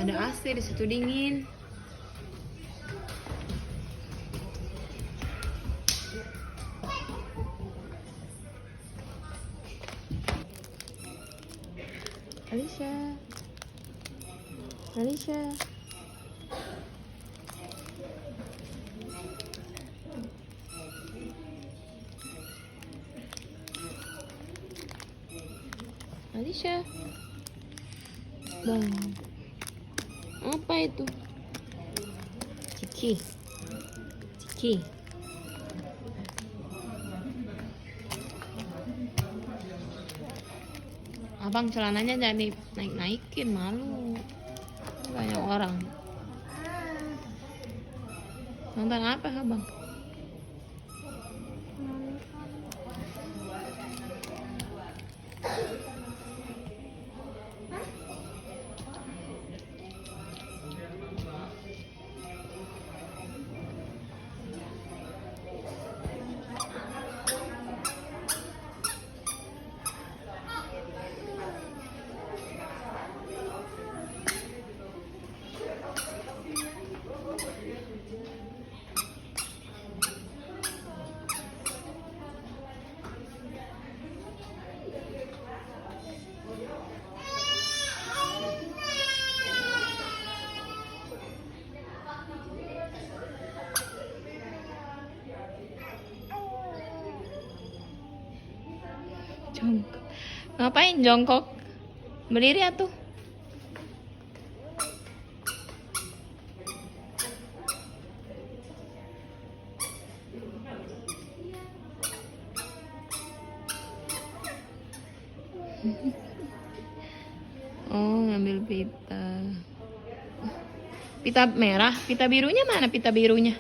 Ada AC di situ dingin. Alicia. Alicia. Alicia. Bang. Apa itu? Ciki. Ciki. Abang celananya jadi naik-naikin, malu. Banyak orang. Nonton apa, Abang? Jongkok. Ngapain jongkok? Berdiri atuh. Oh, ngambil pita. Pita merah, pita birunya mana pita birunya?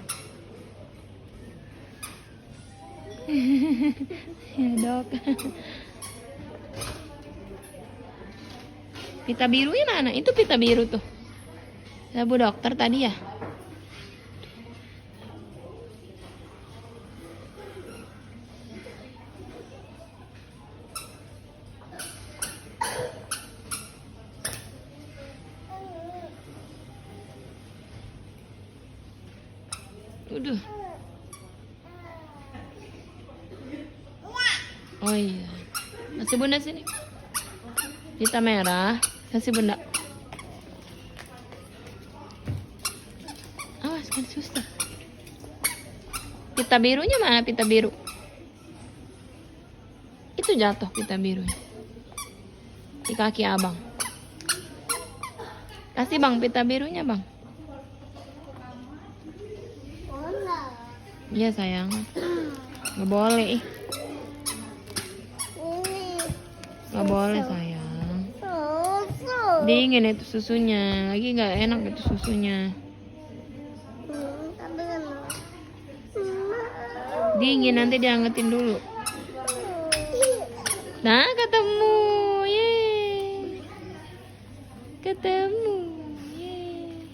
Ya, Dok. Pita birunya mana? Itu pita biru tuh. Ya, Bu Dokter tadi ya. Udah. Oh iya. Kasih bunda sini. Pita merah. Kasih bunda. Awas kan susah. Pita birunya mana pita biru? Itu jatuh pita birunya. Di kaki abang. Kasih bang pita birunya bang. Iya sayang. Gak boleh ih. Gak boleh sayang. Dingin itu susunya. Lagi gak enak itu susunya. Dingin, nanti diangetin dulu. Nah, ketemu. Yeay. Ketemu. Yeay.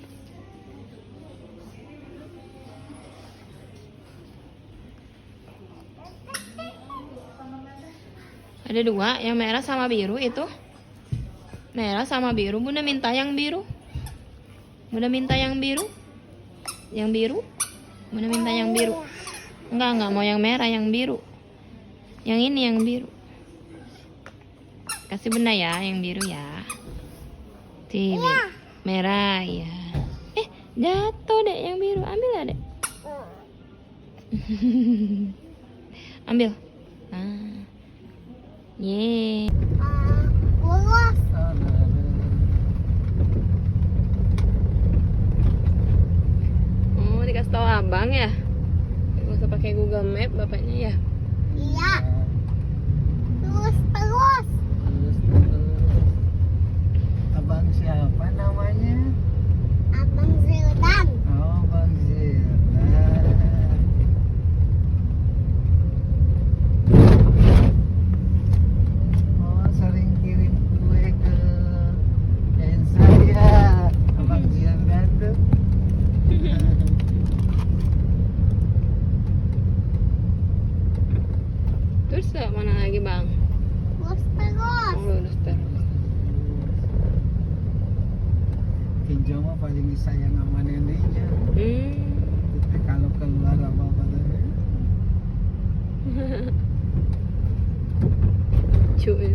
Ada dua, yang merah sama biru itu. Merah sama biru. Bunda minta yang biru. Bunda minta yang biru. Yang biru. Bunda minta yang biru. Enggak mau yang merah, yang biru. Yang ini yang biru. Kasih bunda ya, yang biru ya. Biru. Merah ya. Jatuh dek yang biru. Ambil lah dek. Ambil. Nah. Yeay. Oh, dikasih tahu abang ya. Nggak usah pakai Google Map bapaknya ya. Iya. Terus. Abang siapa namanya? Abang Zildan. Oh, Bang Zildan. Oh, sering kirim kue ke saya. Abang Zildan tuh. Terus mana lagi bang? Terus. Oh, lurus terus. Kinjo mah paling disayang sama neneknya. Tapi kalau keluar apa-apa tadi. Cuy.